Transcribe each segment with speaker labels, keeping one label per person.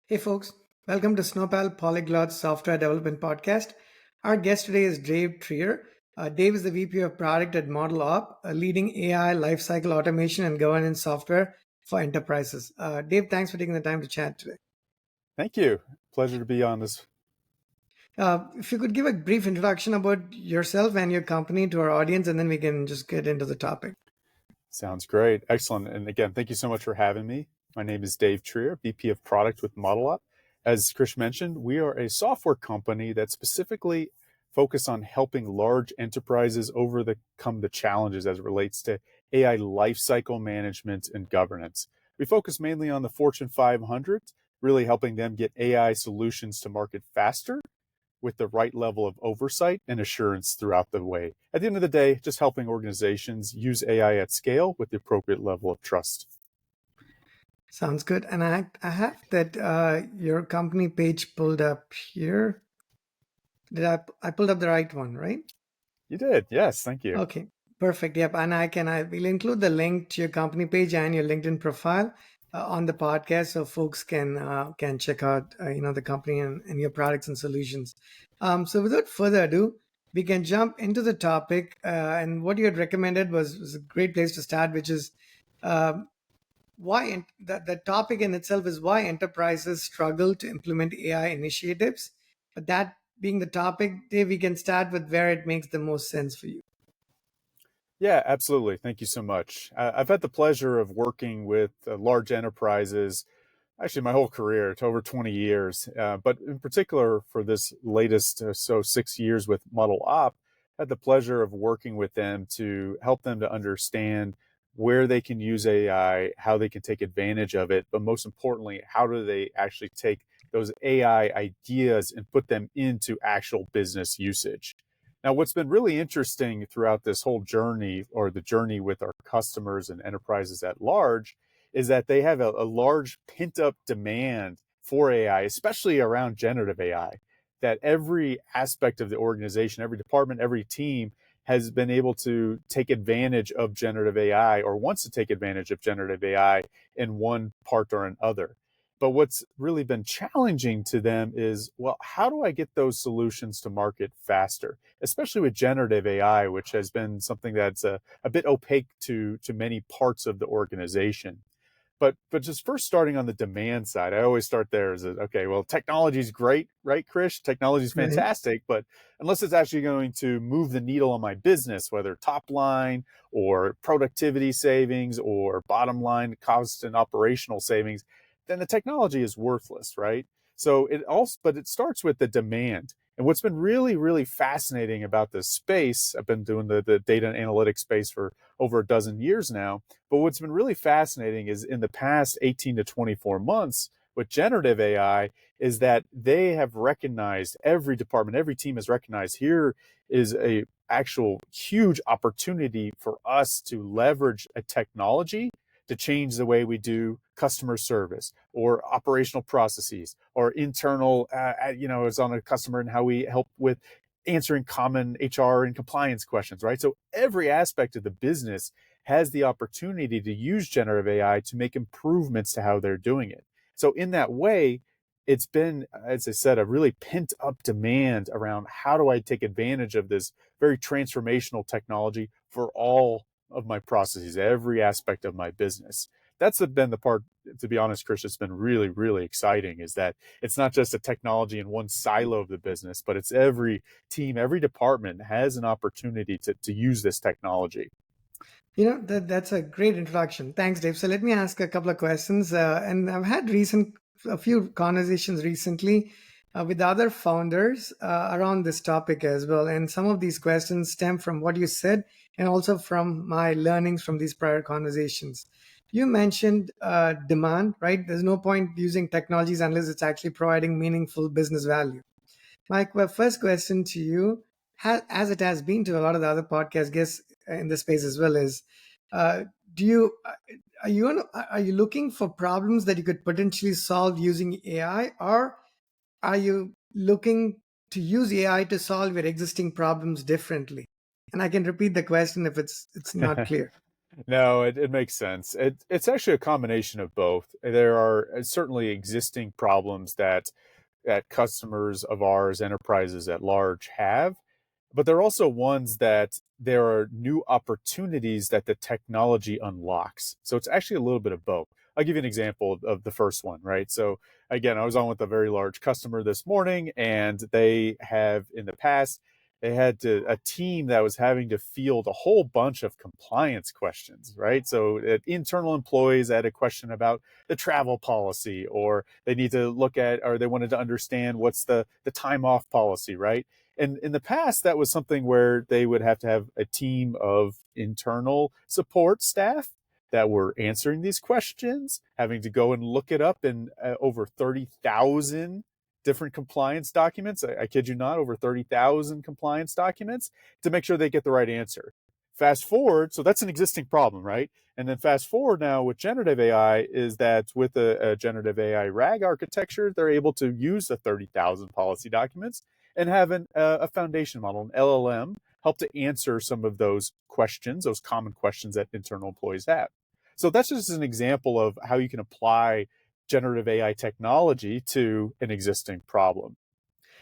Speaker 1: Hey folks, welcome to Snowpal Polyglot Software Development Podcast. Our guest today is Dave Trier. Dave is the VP of Product at ModelOp, a leading AI lifecycle automation and governance software for enterprises. Dave, thanks for taking the time to chat today.
Speaker 2: Thank you. Pleasure to be on this.
Speaker 1: If you could give a brief introduction about yourself and your company to our audience, and then we can just get into the topic.
Speaker 2: Sounds great. Excellent. And again, thank you so much for having me. My name is Dave Trier, VP of Product with ModelOp. As Krish mentioned, we are a software company that specifically focus on helping large enterprises overcome the challenges as it relates to AI lifecycle management and governance. We focus mainly on the Fortune 500, really helping them get AI solutions to market faster with the right level of oversight and assurance throughout the way. At the end of the day, just helping organizations use AI at scale with the appropriate level of trust.
Speaker 1: Sounds good. And I have that your company page pulled up here. I pulled up the right one, right?
Speaker 2: You did. Yes. Thank you.
Speaker 1: Okay, perfect. Yep, and I will include the link to your company page and your LinkedIn profile on the podcast, so folks can check out the company and your products and solutions. So without further ado, we can jump into the topic. And what you had recommended was a great place to start, which is the topic in itself is why enterprises struggle to implement AI initiatives. But that being the topic, Dave, we can start with where it makes the most sense for you.
Speaker 2: Yeah, absolutely. Thank you so much. I've had the pleasure of working with large enterprises, actually my whole career, it's over 20 years. But in particular for this latest, 6 years with ModelOp, had the pleasure of working with them to help them to understand where they can use AI, how they can take advantage of it, but most importantly, how do they actually take those AI ideas and put them into actual business usage. Now, what's been really interesting throughout this whole journey, or the journey with our customers and enterprises at large, is that they have a large pent up demand for AI, especially around generative AI, that every aspect of the organization, every department, every team has been able to take advantage of generative AI or wants to take advantage of generative AI in one part or another. But what's really been challenging to them is, well, how do I get those solutions to market faster, especially with generative AI, which has been something that's a bit opaque to many parts of the organization. But just first starting on the demand side, I always start there as okay, well, technology is great, right, Krish? Technology is
Speaker 1: Right.
Speaker 2: fantastic, but unless it's actually going to move the needle on my business, whether top line or productivity savings or bottom line cost and operational savings, then the technology is worthless, right? But it starts with the demand. And what's been really, really fascinating about this space, I've been doing the data and analytics space for over a dozen years now. But what's been really fascinating is in the past 18 to 24 months with generative AI is that they have recognized, every department, every team has recognized, here is a actual huge opportunity for us to leverage a technology to change the way we do customer service or operational processes or internal, as on a customer and how we help with answering common HR and compliance questions, right? So every aspect of the business has the opportunity to use generative AI to make improvements to how they're doing it. So in that way, it's been, as I said, a really pent up demand around how do I take advantage of this very transformational technology for all of my processes, every aspect of my business. That's been the part, to be honest, Chris, it's been really, really exciting, is that it's not just a technology in one silo of the business, but it's every team, every department has an opportunity to use this technology.
Speaker 1: That's a great introduction. Thanks, Dave. So let me ask a couple of questions. And I've had a few conversations recently with other founders around this topic as well. And some of these questions stem from what you said and also from my learnings from these prior conversations. You mentioned demand, right? There's no point using technologies unless it's actually providing meaningful business value. My first question to you, as it has been to a lot of the other podcast guests in the space as well, is do you are you looking for problems that you could potentially solve using AI, or are you looking to use AI to solve your existing problems differently? And I can repeat the question if it's not clear.
Speaker 2: No, it makes sense. It's actually a combination of both. There are certainly existing problems that customers of ours, enterprises at large, have, but there are also ones that there are new opportunities that the technology unlocks. So it's actually a little bit of both. I'll give you an example of the first one, right? So again, I was on with a very large customer this morning, and they have in the past they had a team that was having to field a whole bunch of compliance questions, right? So internal employees had a question about the travel policy, or they need to look at, or they wanted to understand what's the time off policy, right? And in the past, that was something where they would have to have a team of internal support staff that were answering these questions, having to go and look it up in over 30,000 different compliance documents. I kid you not, over 30,000 compliance documents to make sure they get the right answer. Fast forward, so that's an existing problem, right? And then fast forward now with generative AI is that with a generative AI RAG architecture, they're able to use the 30,000 policy documents and have a foundation model, an LLM, help to answer some of those questions, those common questions that internal employees have. So that's just an example of how you can apply generative AI technology to an existing problem.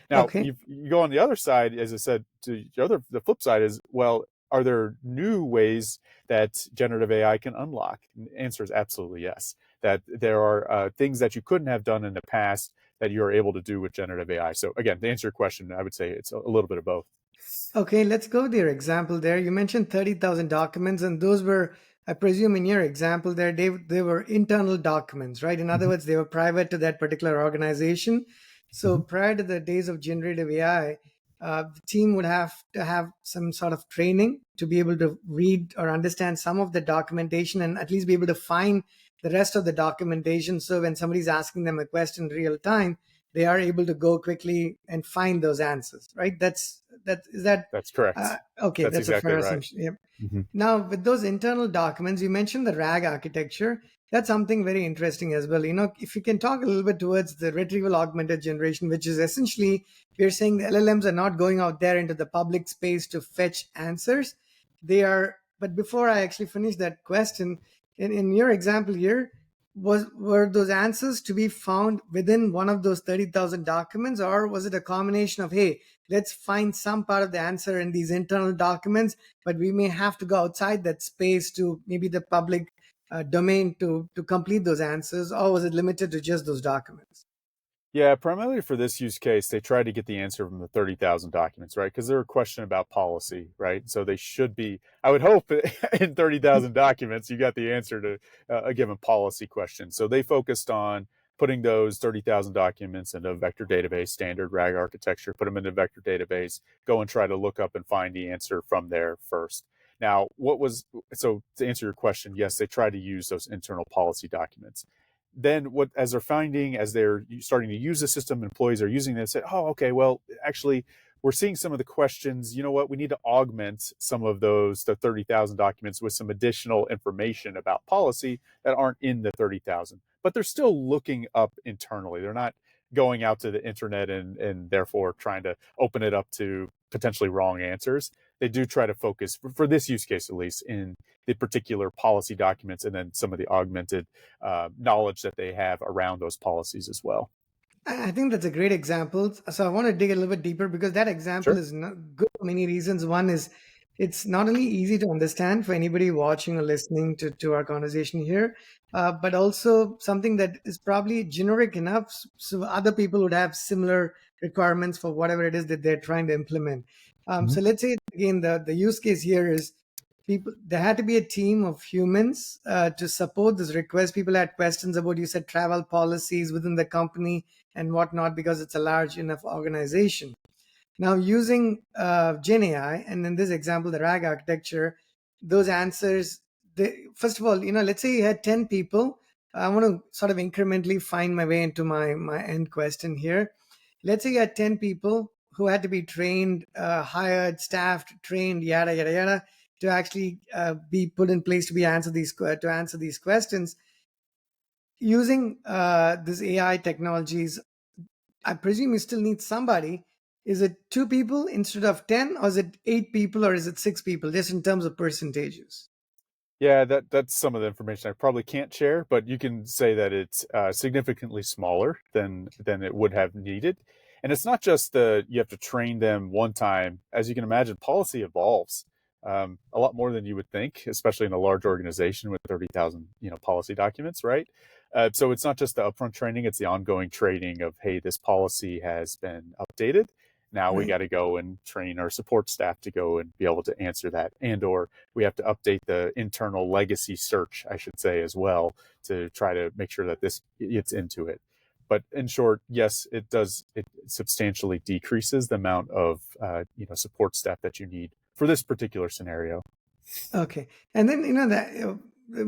Speaker 2: Now,
Speaker 1: Okay.
Speaker 2: you go on the other side, as I said, to the flip side is, well, are there new ways that generative AI can unlock? And the answer is absolutely yes. That there are things that you couldn't have done in the past that you're able to do with generative AI. So again, to answer your question, I would say it's a little bit of both.
Speaker 1: Okay, let's go with your example there. You mentioned 30,000 documents, and those were, I presume, in your example there, they were internal documents, right? In other
Speaker 2: Mm-hmm.
Speaker 1: words, they were private to that particular organization. So
Speaker 2: Mm-hmm.
Speaker 1: prior to the days of generative AI, the team would have to have some sort of training to be able to read or understand some of the documentation and at least be able to find the rest of the documentation. So when somebody's asking them a question in real time, they are able to go quickly and find those answers, right? Is that
Speaker 2: That's correct.
Speaker 1: okay?
Speaker 2: That's
Speaker 1: That's a
Speaker 2: exactly
Speaker 1: fair
Speaker 2: right.
Speaker 1: assumption. Yep.
Speaker 2: Mm-hmm.
Speaker 1: Now, with those internal documents, you mentioned the RAG architecture. That's something very interesting as well. If you can talk a little bit towards the retrieval augmented generation, which is essentially we're saying the LLMs are not going out there into the public space to fetch answers. They are, but before I actually finish that question, in your example here, were those answers to be found within one of those 30,000 documents, or was it a combination of, hey, let's find some part of the answer in these internal documents, but we may have to go outside that space to maybe the public domain to complete those answers, or was it limited to just those documents?
Speaker 2: Yeah, primarily for this use case, they tried to get the answer from the 30,000 documents, right? Because they're a question about policy, right? So they should be, I would hope in 30,000 documents, you got the answer to a given policy question. So they focused on putting those 30,000 documents in a vector database, standard RAG architecture, put them in a vector database, go and try to look up and find the answer from there first. Now, so to answer your question, yes, they tried to use those internal policy documents. Then what, as they're finding, as they're starting to use the system, employees are using it, say, oh, okay, well, actually, we're seeing some of the questions. You know what? We need to augment some of the 30,000 documents with some additional information about policy that aren't in the 30,000. But they're still looking up internally. They're not going out to the internet and therefore trying to open it up to potentially wrong answers. They do try to focus, for this use case at least, in the particular policy documents and then some of the augmented knowledge that they have around those policies as well.
Speaker 1: I think that's a great example. So I want to dig a little bit deeper because that example
Speaker 2: Sure.
Speaker 1: is not good for many reasons. One is it's not only easy to understand for anybody watching or listening to our conversation here, but also something that is probably generic enough so other people would have similar requirements for whatever it is that they're trying to implement.
Speaker 2: Mm-hmm.
Speaker 1: So let's say again the use case here is people. There had to be a team of humans to support this request. People had questions about, you said, travel policies within the company and whatnot because it's a large enough organization. Now, using Gen AI, and in this example, the RAG architecture, those answers, first of all, let's say you had 10 people. I want to sort of incrementally find my way into my end question here. Let's say you had 10 people who had to be trained, hired, staffed, trained, yada, yada, yada, to actually be put in place to answer these questions using this AI technologies. I presume you still need somebody. Is it two people instead of 10, or is it eight people, or is it six people, just in terms of percentages?
Speaker 2: Yeah, that's some of the information I probably can't share, but you can say that it's significantly smaller than it would have needed. And it's not just the you have to train them one time. As you can imagine, policy evolves a lot more than you would think, especially in a large organization with 30,000 policy documents, right? So it's not just the upfront training; it's the ongoing training of, hey, this policy has been updated. Now we
Speaker 1: Right.
Speaker 2: got to go and train our support staff to go and be able to answer that, and or we have to update the internal legacy search, I should say, as well, to try to make sure that this gets into it. But in short, yes, it does. It substantially decreases the amount of support staff that you need for this particular scenario.
Speaker 1: Okay. And then, that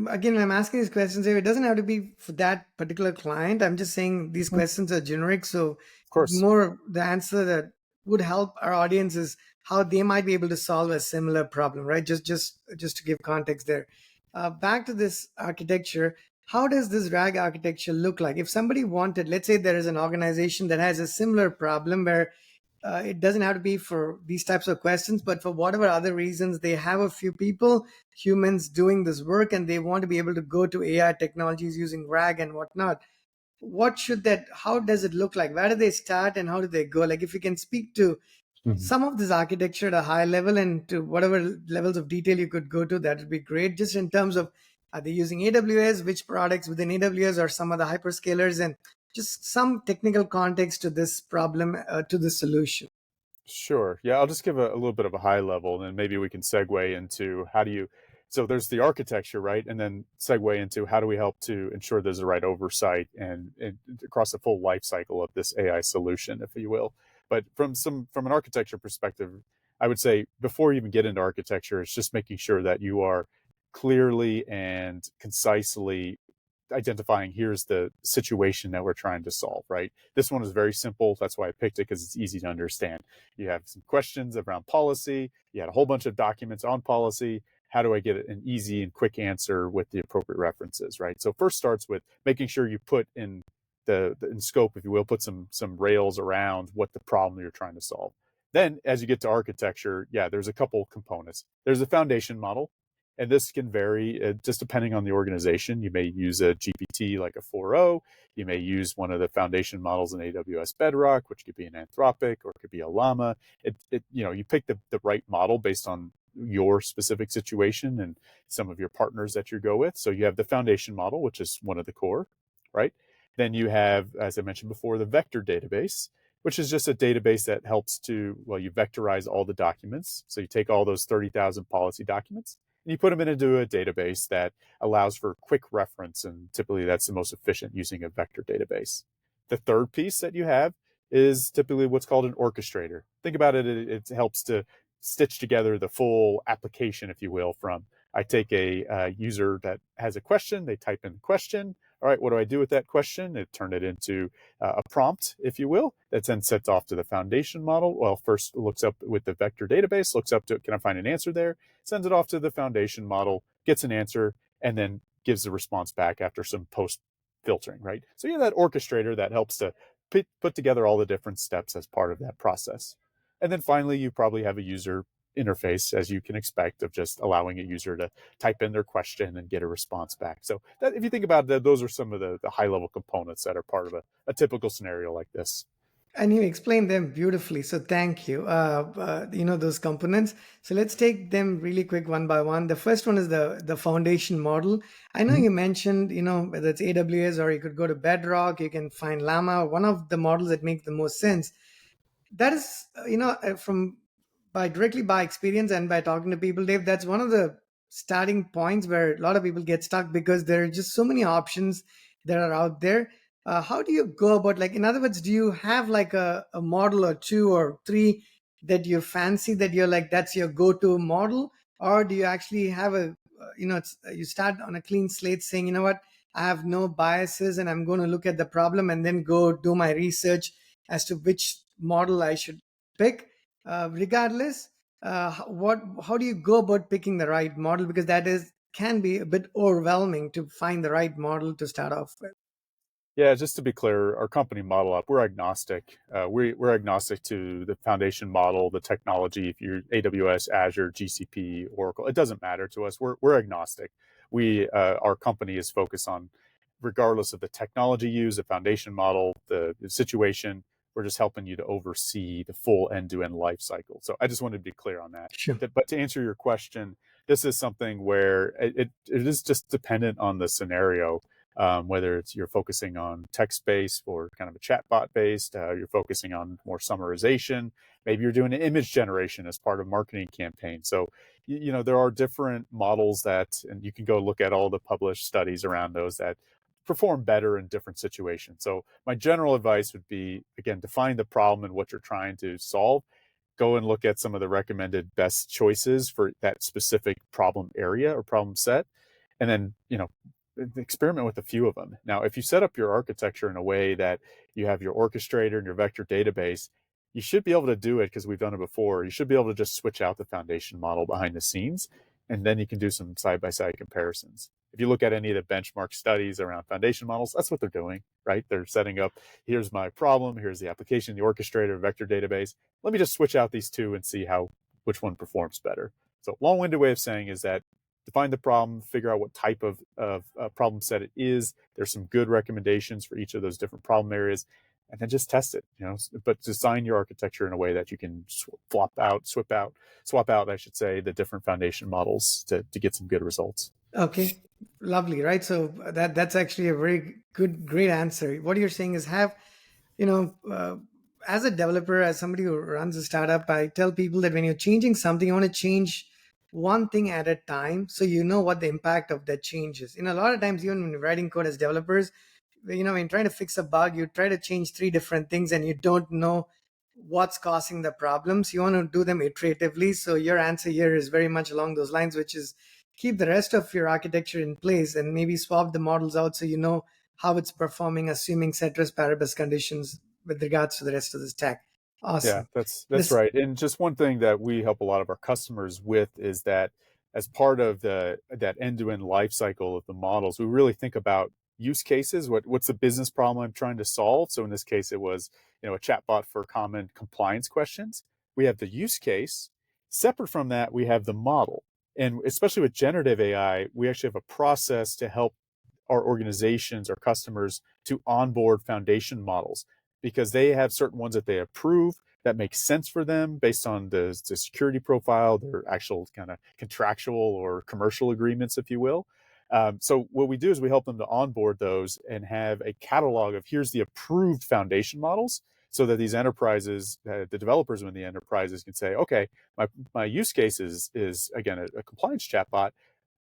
Speaker 1: again, I'm asking these questions here. It doesn't have to be for that particular client. I'm just saying these
Speaker 2: Of
Speaker 1: questions are generic. So,
Speaker 2: course.
Speaker 1: more the answer that would help our audience is how they might be able to solve a similar problem, right? Just to give context there. Back to this architecture. How does this RAG architecture look like? If somebody wanted, let's say there is an organization that has a similar problem where it doesn't have to be for these types of questions, but for whatever other reasons, they have a few people, humans doing this work, and they want to be able to go to AI technologies using RAG and whatnot. How does it look like? Where do they start and how do they go? Like, if you can speak to
Speaker 2: Mhm.
Speaker 1: some of this architecture at a high level and to whatever levels of detail you could go to, that would be great. Just in terms of, are they using AWS, which products within AWS or some of the hyperscalers, and just some technical context to this problem, to this solution.
Speaker 2: Sure. Yeah, I'll just give a little bit of a high level, and then maybe we can segue into how do you. So there's the architecture, right? And then segue into how do we help to ensure there's the right oversight and across the full life cycle of this AI solution, if you will. But from an architecture perspective, I would say before you even get into architecture, it's just making sure that you are clearly and concisely identifying here's the situation that we're trying to solve, right? This one is very simple. That's why I picked it, because it's easy to understand. You have some questions around policy, you had a whole bunch of documents on policy. How do I get an easy and quick answer with the appropriate references, right? So first starts with making sure you put in the in scope, if you will, put some rails around what the problem you're trying to solve. Then as you get to architecture, yeah, there's a couple components. There's a foundation model, and this can vary just depending on the organization. You may use a GPT like a 4.0. You may use one of the foundation models in AWS Bedrock, which could be an Anthropic or it could be a Llama. You pick the right model based on your specific situation and some of your partners that you go with. So you have the foundation model, which is one of the core, right? Then you have, as I mentioned before, the vector database, which is just a database that helps to, well, you vectorize all the documents. So you take all those 30,000 policy documents and you put them into a database that allows for quick reference. And typically that's the most efficient using a vector database. The third piece that you have is typically what's called an orchestrator. Think about it, it helps to stitch together the full application, if you will, from I take a user that has a question, they type in the question. All right, what do I do with that question? It turn it into a prompt, if you will, that's then sent off to the foundation model. Well, first looks up with the vector database, looks up to, can I find an answer there? Sends it off to the foundation model, gets an answer, and then gives the response back after some post filtering, right? So you have that orchestrator that helps to put together all the different steps as part of that process. And then finally, you probably have a user interface, as you can expect, of just allowing a user to type in their question and get a response back. So that, if you think about that, those are some of the high level components that are part of a typical scenario like this.
Speaker 1: And you explained them beautifully. So thank you. Those components. So let's take them really quick one by one. The first one is the foundation model. I know
Speaker 2: Mhm.
Speaker 1: you mentioned, whether it's AWS or you could go to Bedrock, you can find Llama. One of the models that makes the most sense, that is from by directly by experience and by talking to people, Dave, that's one of the starting points where a lot of people get stuck because there are just so many options that are out there. How do you go about, like, in other words, do you have like a model or two or three that you fancy, that you're like, that's your go-to model? Or do you actually have you start on a clean slate saying, I have no biases and I'm going to look at the problem and then go do my research as to which model I should pick. Regardless, how do you go about picking the right model? Because that is can be a bit overwhelming to find the right model to start off with.
Speaker 2: Yeah, just to be clear, our company ModelOp, we're agnostic. We're agnostic to the foundation model, the technology. If you're AWS, Azure, GCP, Oracle, it doesn't matter to us. We're agnostic. Our company is focused on, regardless of the technology used, the foundation model, the situation. We're just helping you to oversee the full end-to-end life cycle. So I just wanted to be clear on that.
Speaker 1: Sure.
Speaker 2: But to answer your question, this is something where it is just dependent on the scenario, whether it's you're focusing on text-based or kind of a chatbot based, you're focusing on more summarization. Maybe you're doing an image generation as part of marketing campaign. So, there are different models and you can go look at all the published studies around those that perform better in different situations. So my general advice would be, again, define the problem and what you're trying to solve. Go and look at some of the recommended best choices for that specific problem area or problem set, and then experiment with a few of them. Now, if you set up your architecture in a way that you have your orchestrator and your vector database, you should be able to do it because we've done it before. You should be able to just switch out the foundation model behind the scenes, and then you can do some side-by-side comparisons. If you look at any of the benchmark studies around foundation models, that's what they're doing, right? They're setting up, here's my problem, here's the application, the orchestrator, vector database. Let me just switch out these two and see which one performs better. So long-winded way of saying is that define the problem, figure out what type of problem set it is. There's some good recommendations for each of those different problem areas, and then just test it. But design your architecture in a way that you can swap out, I should say, the different foundation models to get some good results.
Speaker 1: Okay, lovely, right? So that's actually a very great answer. What you're saying is have, you know, as a developer, as somebody who runs a startup, I tell people that when you're changing something, you want to change one thing at a time, so you know what the impact of that change is. A lot of times, even when you're writing code as developers, when trying to fix a bug, you try to change three different things and you don't know what's causing the problems. You want to do them iteratively. So your answer here is very much along those lines, which is keep the rest of your architecture in place and maybe swap the models out so you know how it's performing, assuming ceteris paribus conditions with regards to the rest of the stack.
Speaker 2: Yeah,
Speaker 1: Awesome.
Speaker 2: that's
Speaker 1: This
Speaker 2: right. And just one thing that we help a lot of our customers with is that as part of that end-to-end life cycle of the models, we really think about use cases. What's the business problem I'm trying to solve? So in this case, it was a chatbot for common compliance questions. We have the use case. Separate from that, we have the model. And especially with generative AI, we actually have a process to help our organizations, our customers, to onboard foundation models because they have certain ones that they approve that make sense for them based on the security profile, their actual kind of contractual or commercial agreements, if you will. So what we do is we help them to onboard those and have a catalog of here's the approved foundation models so that these enterprises, the developers within the enterprises can say, okay, my use case is again, a compliance chatbot.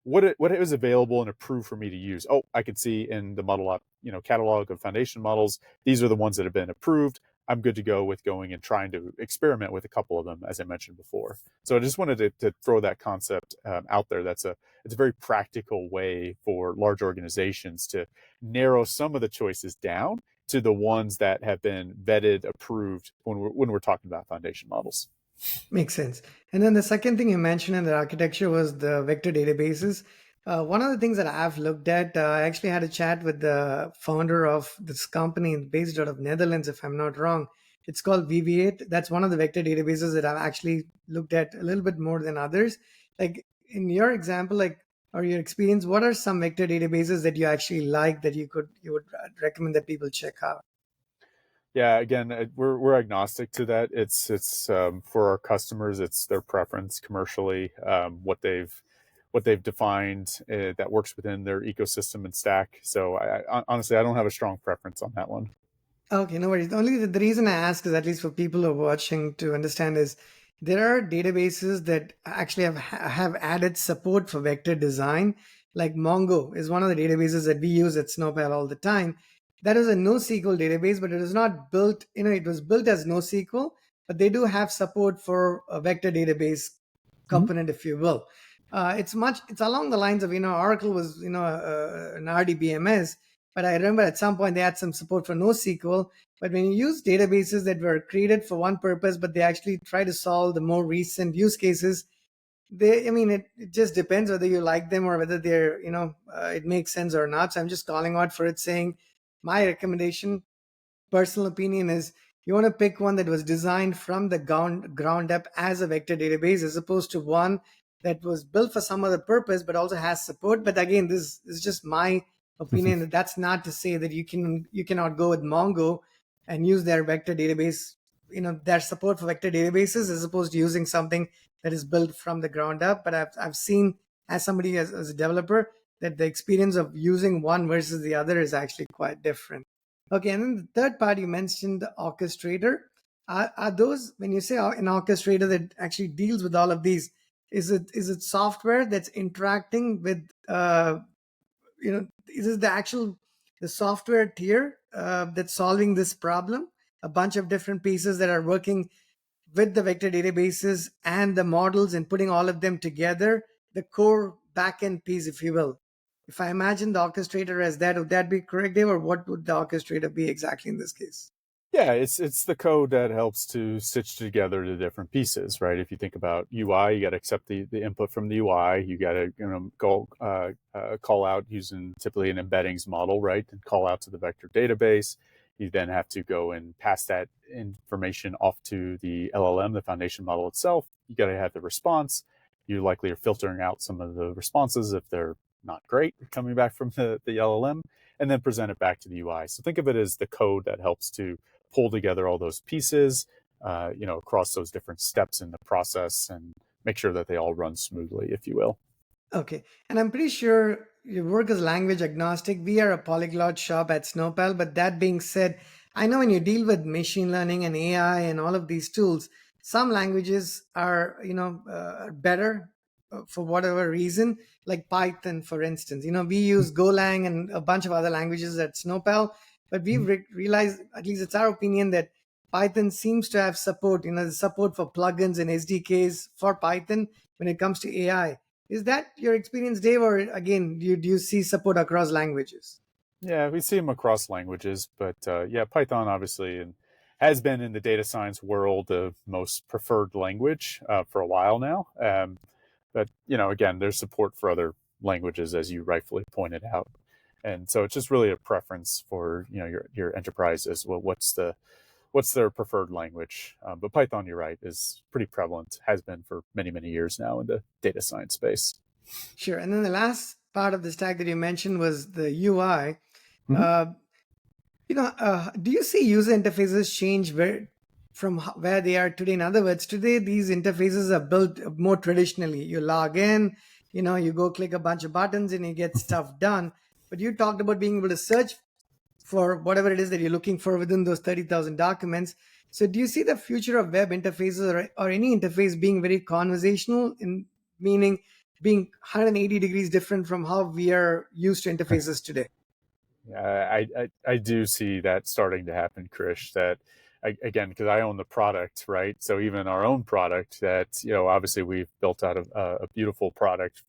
Speaker 2: What is available and approved for me to use? Oh, I can see in the ModelOp catalog of foundation models, these are the ones that have been approved. I'm good to go with going and trying to experiment with a couple of them, as I mentioned before. So I just wanted to throw that concept out there. It's a very practical way for large organizations to narrow some of the choices down to the ones that have been vetted, approved when we're talking about foundation models.
Speaker 1: makes sense. And then the second thing you mentioned in the architecture was the vector databases. One of the things that I've looked at, I actually had a chat with the founder of this company based out of Netherlands, if I'm not wrong. It's called VV8. That's one of the vector databases that I've actually looked at a little bit more than others. Like in your example, or your experience, what are some vector databases that you actually like that you would recommend that people check out?
Speaker 2: Yeah, again, we're agnostic to that. It's for our customers, it's their preference commercially, what they've defined that works within their ecosystem and stack. So honestly, I don't have a strong preference on that one.
Speaker 1: Okay, no worries. Only the reason I ask is, at least for people who are watching to understand, is there are databases that actually have added support for vector design. Like Mongo is one of the databases that we use at Snowpal all the time. That is a NoSQL database, but it is not built, it was built as NoSQL, but they do have support for a vector database
Speaker 2: Mhm.
Speaker 1: component, if you will. It's along the lines of, Oracle was, an RDBMS, but I remember at some point they had some support for NoSQL. But when you use databases that were created for one purpose, but they actually try to solve the more recent use cases, it just depends whether you like them or whether they're, it makes sense or not. So I'm just calling out for it, saying my recommendation, personal opinion, is you want to pick one that was designed from the ground up as a vector database, as opposed to one that was built for some other purpose but also has support. But again, this is just my opinion. That's not to say that you cannot go with Mongo and use their vector database, their support for vector databases, as opposed to using something that is built from the ground up. But I've seen, as somebody, as a developer, that the experience of using one versus the other is actually quite different. Okay, and then the third part, you mentioned the orchestrator. Are those, when you say an orchestrator that actually deals with all of these, is it software that's interacting with, is it the software tier that's solving this problem? A bunch of different pieces that are working with the vector databases and the models and putting all of them together, the core backend piece, if you will. If I imagine the orchestrator as that, would that be correct, Dave, or what would the orchestrator be exactly in this case?
Speaker 2: Yeah, it's the code that helps to stitch together the different pieces, right? If you think about UI, you got to accept the input from the UI. You got to go call out using typically an embeddings model, right, and call out to the vector database. You then have to go and pass that information off to the LLM, the foundation model itself. You got to have the response. You likely are filtering out some of the responses if they're not great coming back from the LLM, and then present it back to the UI. So think of it as the code that helps to pull together all those pieces, across those different steps in the process and make sure that they all run smoothly, if you will.
Speaker 1: Okay. And I'm pretty sure you work as language agnostic. We are a polyglot shop at Snowpal. But that being said, I know when you deal with machine learning and AI and all of these tools, some languages are, better for whatever reason, like Python, for instance. We use Golang and a bunch of other languages at Snowpal, but we've realized, at least it's our opinion, that Python seems to have support, the support for plugins and SDKs for Python when it comes to AI. Is that your experience, Dave, or again, do you see support across languages?
Speaker 2: Yeah, we see them across languages, but yeah, Python obviously has been in the data science world the most preferred language for a while now. But again, there's support for other languages, as you rightfully pointed out, and so it's just really a preference for your enterprise as well. What's their preferred language? But Python, you're right, is pretty prevalent, has been for many years now in the data science space.
Speaker 1: Sure. And then the last part of the stack that you mentioned was the UI.
Speaker 2: Mm-hmm.
Speaker 1: Uh, do you see user interfaces change from where they are today? In other words, today these interfaces are built more traditionally. You log in, you go click a bunch of buttons and you get stuff done. But you talked about being able to search for whatever it is that you're looking for within those 30,000 documents. So do you see the future of web interfaces, or any interface being very conversational, in meaning being 180 degrees different from how we are used to interfaces today?
Speaker 2: I do see that starting to happen, Krish. That again, because I own the product, right? So even our own product, that obviously we've built out a beautiful product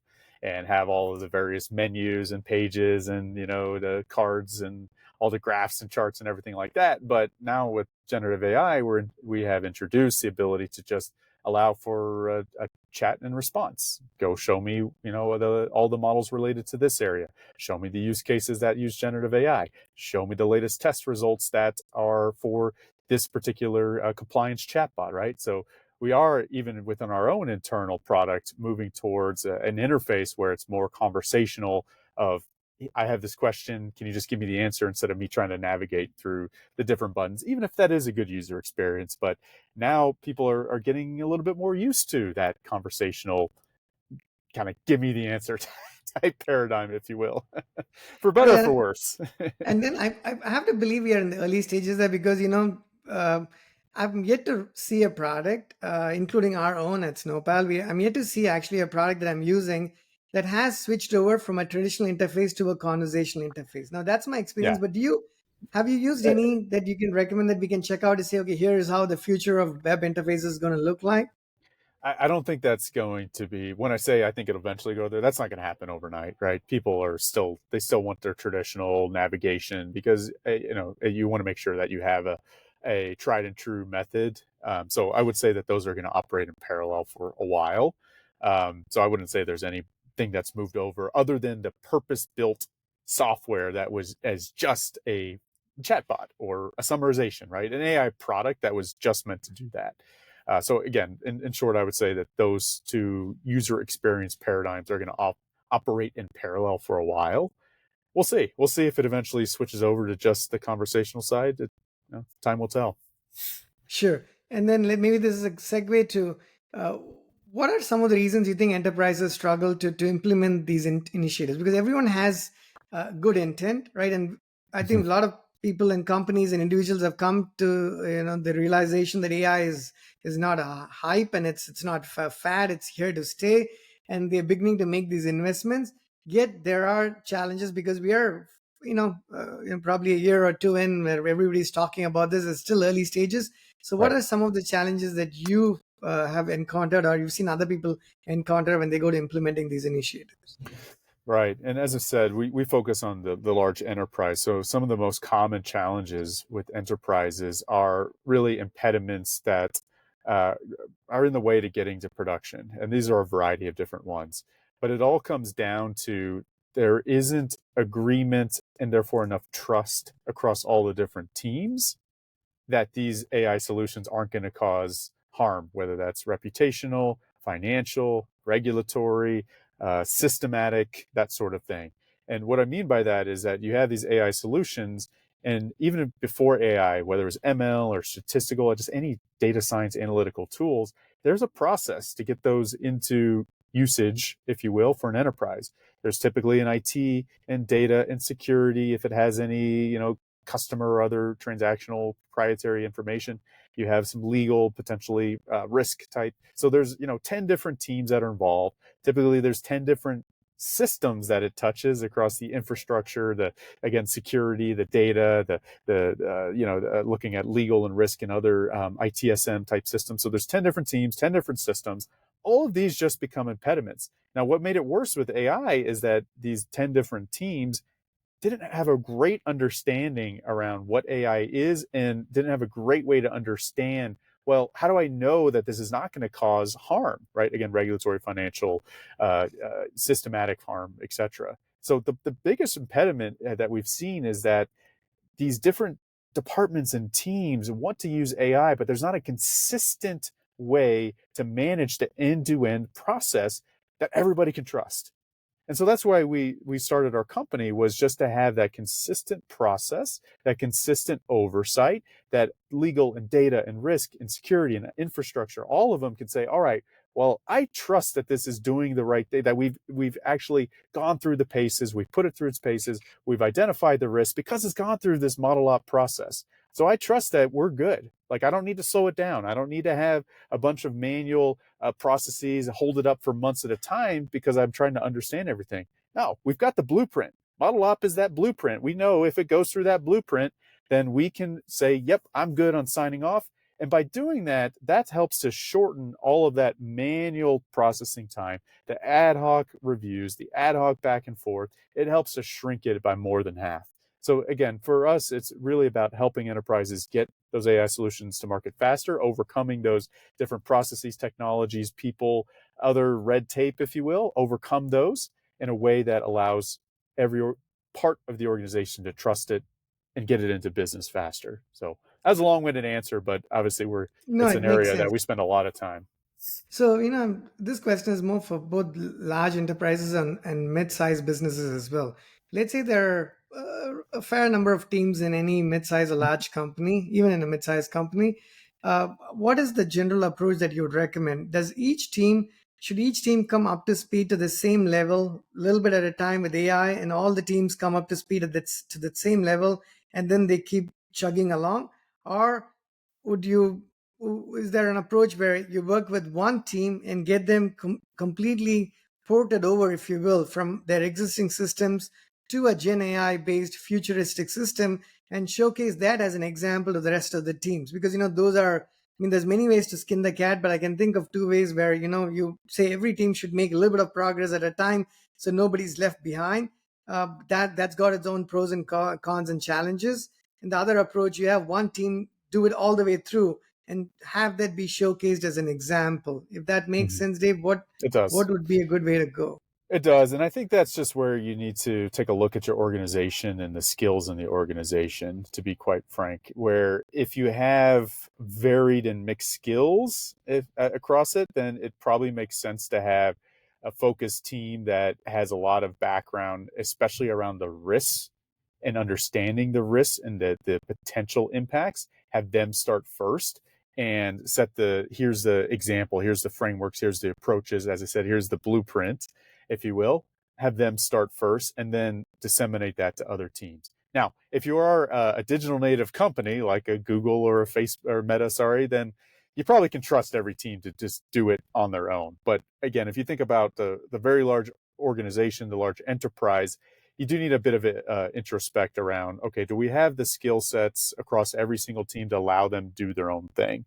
Speaker 2: and have all of the various menus and pages and the cards and all the graphs and charts and everything like that. But now with generative AI, we have introduced the ability to just allow for a chat and response. Go show me, all the models related to this area. Show me the use cases that use generative AI. Show me the latest test results that are for this particular compliance chatbot, right? So we are, even within our own internal product, moving towards an interface where it's more conversational of, I have this question, can you just give me the answer, instead of me trying to navigate through the different buttons, even if that is a good user experience. But now people are getting a little bit more used to that conversational kind of give me the answer type paradigm, if you will, for better or for
Speaker 1: Yeah.
Speaker 2: worse.
Speaker 1: And then I have to believe we are in the early stages there, because I'm yet to see a product, including our own at Snowpal. I'm yet to see actually a product that I'm using that has switched over from a traditional interface to a conversational interface. Now that's my experience,
Speaker 2: Yeah.
Speaker 1: but have you used any that you can recommend that we can check out to say, okay, here is how the future of web interface is going to look like?
Speaker 2: I don't think that's going to be, when I say I think it'll eventually go there, that's not going to happen overnight, right? People they still want their traditional navigation, because, you want to make sure that you have a tried and true method. So I would say that those are going to operate in parallel for a while. So I wouldn't say there's anything that's moved over other than the purpose built software that was as just a chatbot or a summarization, right? An AI product that was just meant to do that. So again, in short, I would say that those two user experience paradigms are going to operate in parallel for a while. We'll see. We'll see if it eventually switches over to just the conversational side. Time will tell.
Speaker 1: Sure. And then maybe this is a segue to uh, what are some of the reasons you think enterprises struggle to implement these initiatives? Because everyone has good intent, right? And I think a lot of people and companies and individuals have come to the realization that AI is not a hype and it's not a fad. It's here to stay, and they're beginning to make these investments. Yet there are challenges because we are probably a year or two in where everybody's talking about this. It's still early stages. So, what
Speaker 2: Right.
Speaker 1: are some of the challenges that you have encountered, or you've seen other people encounter when they go to implementing these initiatives?
Speaker 2: Right. And as I said, we focus on the large enterprise. So some of the most common challenges with enterprises are really impediments that uh, are in the way to getting to production. And these are a variety of different ones. But it all comes down to there isn't agreement and therefore enough trust across all the different teams that these AI solutions aren't going to cause harm, whether that's reputational, financial, regulatory, systematic, that sort of thing. And what I mean by that is that you have these AI solutions, and even before AI, whether it's ML or statistical, or just any data science analytical tools, there's a process to get those into usage, if you will, for an enterprise. There's typically an IT and data and security if it has any, customer or other transactional proprietary information. You have some legal, potentially risk type. So there's 10 different teams that are involved. Typically there's 10 different systems that it touches across the infrastructure, the again security, the data, looking at legal and risk and other ITSM type systems. So there's 10 different teams, 10 different systems. All of these just become impediments. Now, what made it worse with AI is that these 10 different teams didn't have a great understanding around what AI is and didn't have a great way to understand, well, how do I know that this is not going to cause harm, right? Again, regulatory, financial, systematic harm, etc. So the biggest impediment that we've seen is that these different departments and teams want to use AI, but there's not a consistent way to manage the end-to-end process that everybody can trust. And so that's why we started our company, was just to have that consistent process, that consistent oversight, that legal and data and risk and security and infrastructure, all of them can say, all right, well, I trust that this is doing the right thing, that we've actually gone through the paces, we've put it through its paces, we've identified the risk because it's gone through this ModelOp process. So I trust that we're good. Like, I don't need to slow it down. I don't need to have a bunch of manual processes, hold it up for months at a time because I'm trying to understand everything. No, we've got the blueprint. ModelOp is that blueprint. We know if it goes through that blueprint, then we can say, yep, I'm good on signing off. And by doing that, that helps to shorten all of that manual processing time, the ad hoc reviews, the ad hoc back and forth. It helps to shrink it by more than half. So again, for us, it's really about helping enterprises get those AI solutions to market faster, overcoming those different processes, technologies, people, other red tape, if you will, overcome those in a way that allows every part of the organization to trust it and get it into business faster. So that's a long-winded answer, but obviously
Speaker 1: No,
Speaker 2: it's
Speaker 1: it
Speaker 2: an
Speaker 1: makes
Speaker 2: area that
Speaker 1: sense.
Speaker 2: we spend a lot of time.
Speaker 1: So, this question is more for both large enterprises and mid-sized businesses as well. Let's say there are a fair number of teams in any mid-sized or large company, even in a mid-sized company. What is the general approach that you would recommend? Should each team come up to speed to the same level, a little bit at a time with AI, and all the teams come up to speed to the same level, and then they keep chugging along? Or would you is there an approach where you work with one team and get them completely ported over, if you will, from their existing systems to a Gen AI based futuristic system and showcase that as an example to the rest of the teams? Because, those are, I mean, there's many ways to skin the cat, but I can think of two ways where, you say every team should make a little bit of progress at a time so nobody's left behind. That's got its own pros and cons and challenges. And the other approach, you have one team do it all the way through and have that be showcased as an example. If that makes
Speaker 2: Mm-hmm.
Speaker 1: sense, Dave, what
Speaker 2: It does.
Speaker 1: what would be a good way to go?
Speaker 2: It does. And I think that's just where you need to take a look at your organization and the skills in the organization, to be quite frank. Where if you have varied and mixed skills across it, then it probably makes sense to have a focused team that has a lot of background, especially around the risks and understanding the risks and the potential impacts. Have them start first and set here's the example, here's the frameworks, here's the approaches. As I said, here's the blueprint, if you will. Have them start first and then disseminate that to other teams. Now, if you are a digital native company like a Google or a Facebook or Meta, sorry, then you probably can trust every team to just do it on their own. But again, if you think about the very large organization, the large enterprise, you do need a bit of introspect around, okay, do we have the skill sets across every single team to allow them to do their own thing?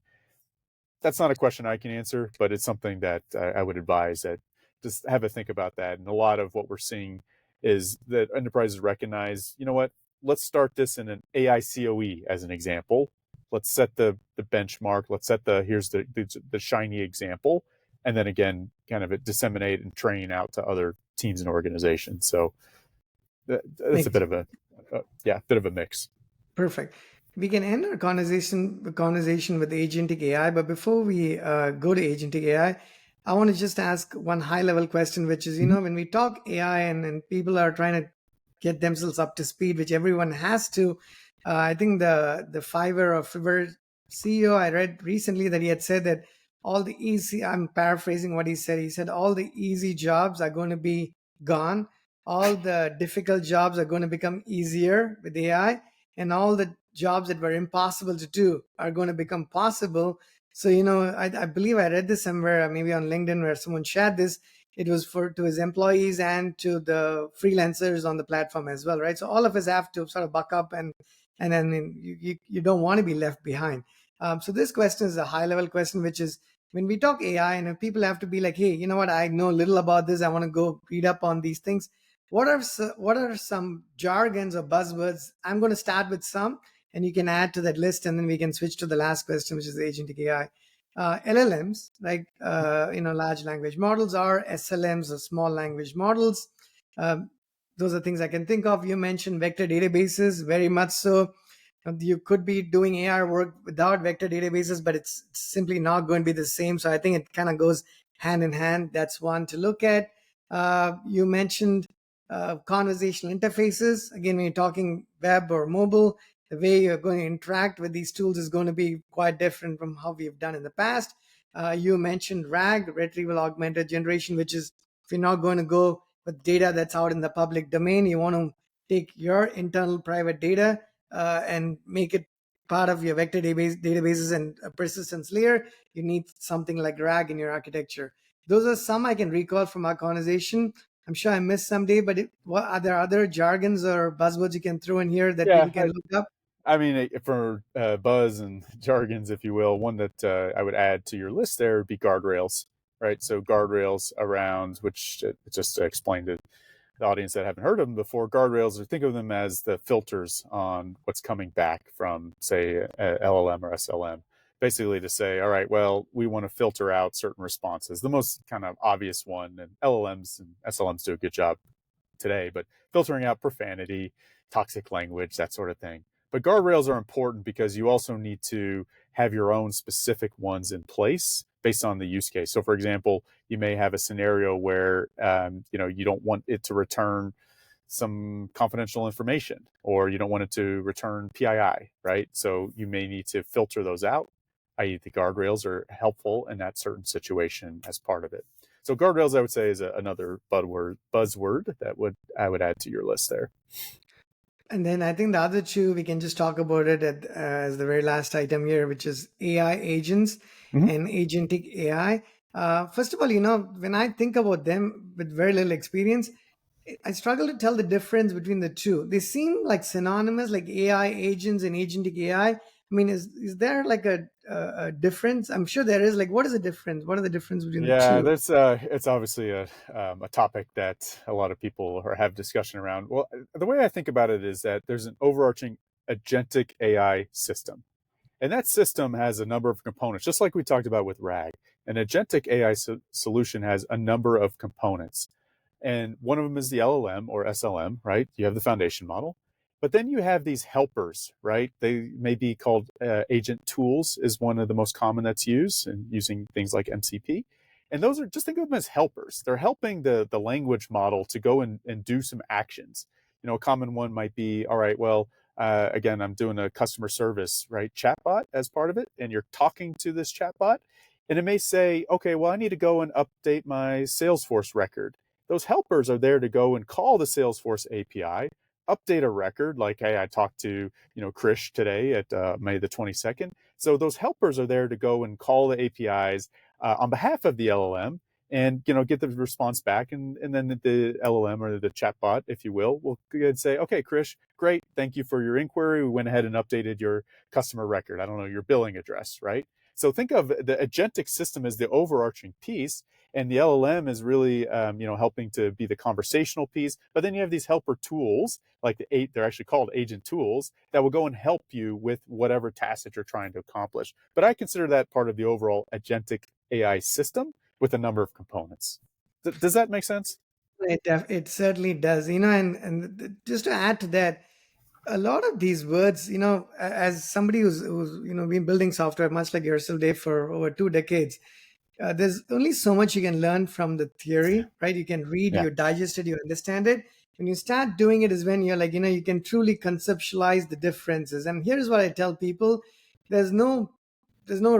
Speaker 2: That's not a question I can answer, but it's something that I would advise that just have a think about that. And a lot of what we're seeing is that enterprises recognize, you know what, let's start this in an AI COE as an example. Let's set the benchmark. Let's set here's the shiny example. And then again, kind of disseminate and train out to other teams and organizations. So that's a
Speaker 1: Makes
Speaker 2: bit of bit of a mix.
Speaker 1: Perfect. We can end our conversation with agentic AI, but before we go to agentic I want to just ask one high level question, which is,
Speaker 2: Mhm.
Speaker 1: when we talk AI and people are trying to get themselves up to speed, which everyone has to, I think the Fiverr CEO, I read recently that he had said that all the easy, I'm paraphrasing what he said. He said all the easy jobs are going to be gone. All the difficult jobs are going to become easier with AI, and all the jobs that were impossible to do are going to become possible. So, I believe I read this somewhere, maybe on LinkedIn, where someone shared this. It was to his employees and to the freelancers on the platform as well, right? So all of us have to sort of buck up, and then you don't want to be left behind. So this question is a high level question, which is, when we talk AI, and if people have to be like, hey, you know what, I know little about this, I want to go read up on these things. What are some jargons or buzzwords? I'm going to start with some, and you can add to that list, and then we can switch to the last question, which is agentic AI. LLMs, like large language models, are SLMs, or small language models. Um, those are things I can think of. You mentioned vector databases, very much so. You could be doing AI work without vector databases, but it's simply not going to be the same. So I think it kind of goes hand in hand. That's one to look at. You mentioned conversational interfaces. Again, when you're talking web or mobile, the way you're going to interact with these tools is going to be quite different from how we've done in the past. You mentioned RAG, retrieval augmented generation, which is, if you're not going to go with data that's out in the public domain, you want to take your internal private data and make it part of your vector databases and a persistence layer. You need something like RAG in your architecture. Those are some I can recall from our conversation. I'm sure I missed some, Dave, but what are there other jargons or buzzwords you can throw in here that
Speaker 2: Yeah,
Speaker 1: people can look up?
Speaker 2: I mean, for buzz and jargons, if you will, one that I would add to your list there would be guardrails, right? So guardrails around, which just to explain to the audience that haven't heard of them before, guardrails, or think of them as the filters on what's coming back from, say, LLM or SLM. Basically, to say, all right, well, we want to filter out certain responses. The most kind of obvious one, and LLMs and SLMs do a good job today, but filtering out profanity, toxic language, that sort of thing. But guardrails are important because you also need to have your own specific ones in place based on the use case. So, for example, you may have a scenario where you don't want it to return some confidential information, or you don't want it to return PII, right? So you may need to filter those out, i.e., the guardrails are helpful in that certain situation as part of it. So guardrails, I would say, is another buzzword that I would add to your list there.
Speaker 1: And then I think the other two, we can just talk about it as the very last item here, which is AI agents
Speaker 2: Mm-hmm.
Speaker 1: and agentic AI. First of all, when I think about them with very little experience, I struggle to tell the difference between the two. They seem like synonymous, like AI agents and agentic AI. I mean, is there like a difference? I'm sure there is. Like, what is the difference? What are the difference between the
Speaker 2: Yeah,
Speaker 1: two?
Speaker 2: there's it's obviously a topic that a lot of people have discussion around. Well, the way I think about it is that there's an overarching agentic AI system, and that system has a number of components, just like we talked about with RAG. An agentic AI solution has a number of components, And one of them is the LLM or SLM, right? You have the foundation model. But then you have these helpers, right? They may be called agent tools, is one of the most common that's used, and using things like MCP. And those are, just think of them as helpers. They're helping the language model to go and do some actions. A common one might be, all right, well, again, I'm doing a customer service, right, chatbot as part of it, and you're talking to this chatbot, and it may say, okay, well, I need to go and update my Salesforce record. Those helpers are there to go and call the Salesforce API, update a record, like, hey, I talked to Krish today at May the 22nd. So those helpers are there to go and call the APIs on behalf of the LLM, and get the response back, and then the LLM or the chatbot, if you will go ahead and say, okay, Krish, great, thank you for your inquiry. We went ahead and updated your customer record. I don't know, your billing address, right? So think of the agentic system as the overarching piece, and the LLM is really helping to be the conversational piece. But then you have these helper tools, like they're actually called agent tools, that will go and help you with whatever task that you're trying to accomplish. But I consider that part of the overall agentic AI system with a number of components. Does that make sense?
Speaker 1: It certainly does, and just to add to that, a lot of these words, as somebody who's been building software much like yourself, Dave, for over 2 decades, there's only so much you can learn from the theory, right? You can read,
Speaker 2: Yeah.
Speaker 1: you digest it, you understand it. When you start doing it is when you're like, you can truly conceptualize the differences. And here's what I tell people: there's no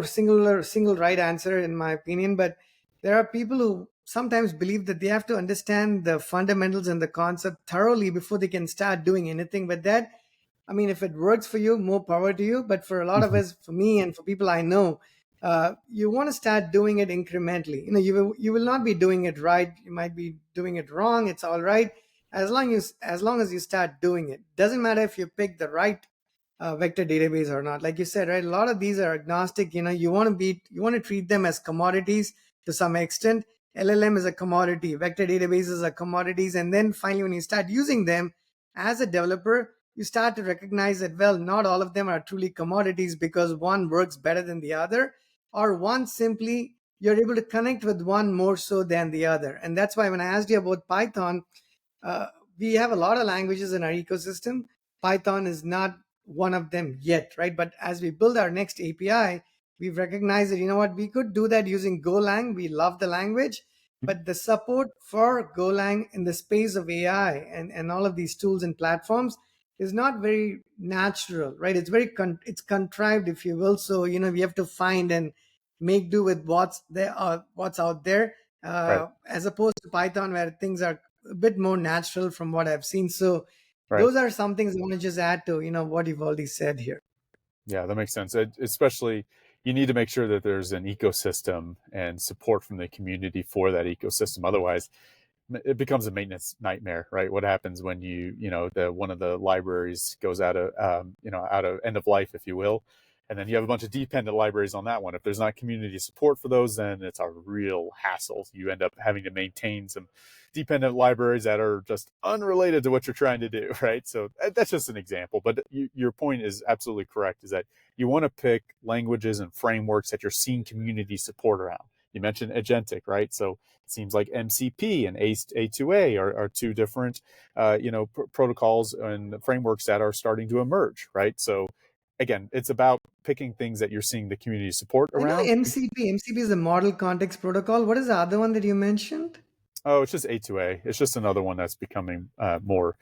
Speaker 1: single right answer, in my opinion, but there are people who sometimes believe that they have to understand the fundamentals and the concept thoroughly before they can start doing anything. But that, I mean, if it works for you, more power to you. But for a lot of
Speaker 2: Mhm.
Speaker 1: us, for me and for people I know, you want to start doing it incrementally. You will not be doing it right. You might be doing it wrong. It's all right, as long as you start doing it. Doesn't matter if you pick the right vector database or not. Like you said, right? A lot of these are agnostic. You want to treat them as commodities to some extent. LLM is a commodity. Vector databases are commodities. And then finally, when you start using them as a developer, you start to recognize that, well, not all of them are truly commodities because one works better than the other, or one simply you're able to connect with one more so than the other. And that's why when I asked you about Python, uh, we have a lot of languages in our ecosystem. Python is not one of them yet, right? But as we build our next API, we've recognized that, we could do that using Golang. We love the language, but the support for Golang in the space of AI and all of these tools and platforms is not very natural, right? It's it's contrived, if you will. So, we have to find and make do with what's out there,
Speaker 2: Right.
Speaker 1: as opposed to Python, where things are a bit more natural from what I've seen. So
Speaker 2: Right.
Speaker 1: those are some things I want to just add to what you've already said here.
Speaker 2: Yeah, that makes sense. Especially, you need to make sure that there's an ecosystem and support from the community for that ecosystem. Otherwise, it becomes a maintenance nightmare, right? What happens when the one of the libraries goes out of out of end of life, if you will, and then you have a bunch of dependent libraries on that one. If there's not community support for those, then it's a real hassle. You end up having to maintain some dependent libraries that are just unrelated to what you're trying to do, right? So that's just an example, but your point is absolutely correct, is that you want to pick languages and frameworks that you're seeing community support around. You mentioned agentic, right? So it seems like MCP and A2A are two different, protocols and frameworks that are starting to emerge, right? So again, it's about picking things that you're seeing the community support
Speaker 1: I know
Speaker 2: around.
Speaker 1: MCP. MCP is the Model Context Protocol. What is the other one that you mentioned?
Speaker 2: Oh, it's just A2A. It's just another one that's becoming more,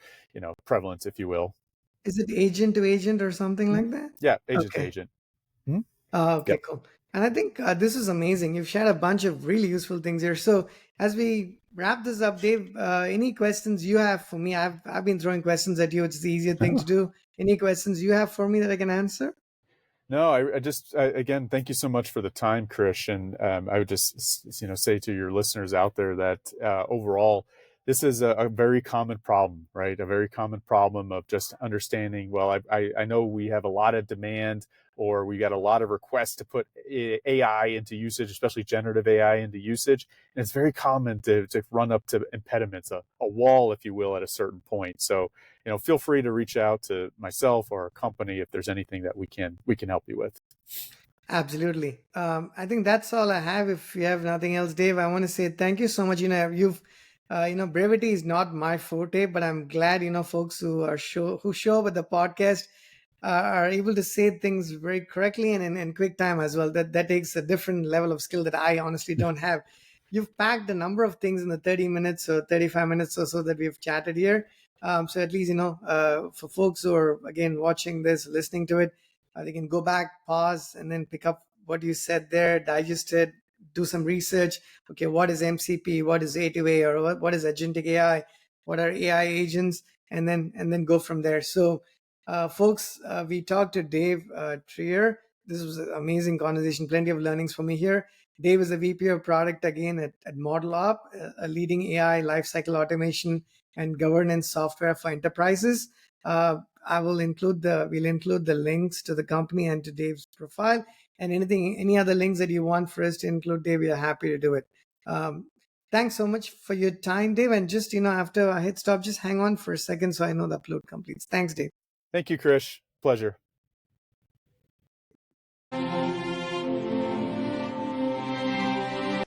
Speaker 2: prevalent, if you will.
Speaker 1: Is it agent to agent or something
Speaker 2: Mhm.
Speaker 1: like that?
Speaker 2: Yeah, agent to
Speaker 1: Okay.
Speaker 2: agent. Mhm.
Speaker 1: Okay,
Speaker 2: Yep.
Speaker 1: cool. And I think this is amazing. You've shared a bunch of really useful things here. So as we wrap this up, Dave, any questions you have for me? I've been throwing questions at you. It's the easier thing to do. Any questions you have for me that I can answer?
Speaker 2: No, again, thank you so much for the time, Krish. And I would just, say to your listeners out there that overall, this is a very common problem, right? A very common problem of just understanding. Well, I know we have a lot of demand, or we got a lot of requests to put AI into usage, especially generative AI into usage. And it's very common to run up to impediments, a wall, if you will, at a certain point. So, feel free to reach out to myself or our company if there's anything that we can help you with.
Speaker 1: Absolutely. I think that's all I have. If you have nothing else, Dave, I want to say thank you so much. You've Brevity is not my forte, but I'm glad folks who show up at the podcast are able to say things very correctly and in quick time as well. That takes a different level of skill that I honestly don't have. You've packed a number of things in the 30 minutes or 35 minutes or so that we've chatted here. So at least for folks who are again watching this, listening to it, they can go back, pause, and then pick up what you said there, digest it, do some research. Okay, what is MCP? What is A2A? Or what is agentic AI? What are AI agents? And then go from there. So, folks, we talked to Dave Trier. This was an amazing conversation. Plenty of learnings for me here. Dave is the VP of product again at ModelOp, a leading AI lifecycle automation and governance software for enterprises. We'll include the links to the company and to Dave's profile, and any other links that you want for us to include, Dave, we are happy to do it. Um, Thanks so much for your time, Dave. And just after I hit stop, just hang on for a second so I know the upload completes. Thanks, Dave.
Speaker 2: Thank you, Krish. Pleasure.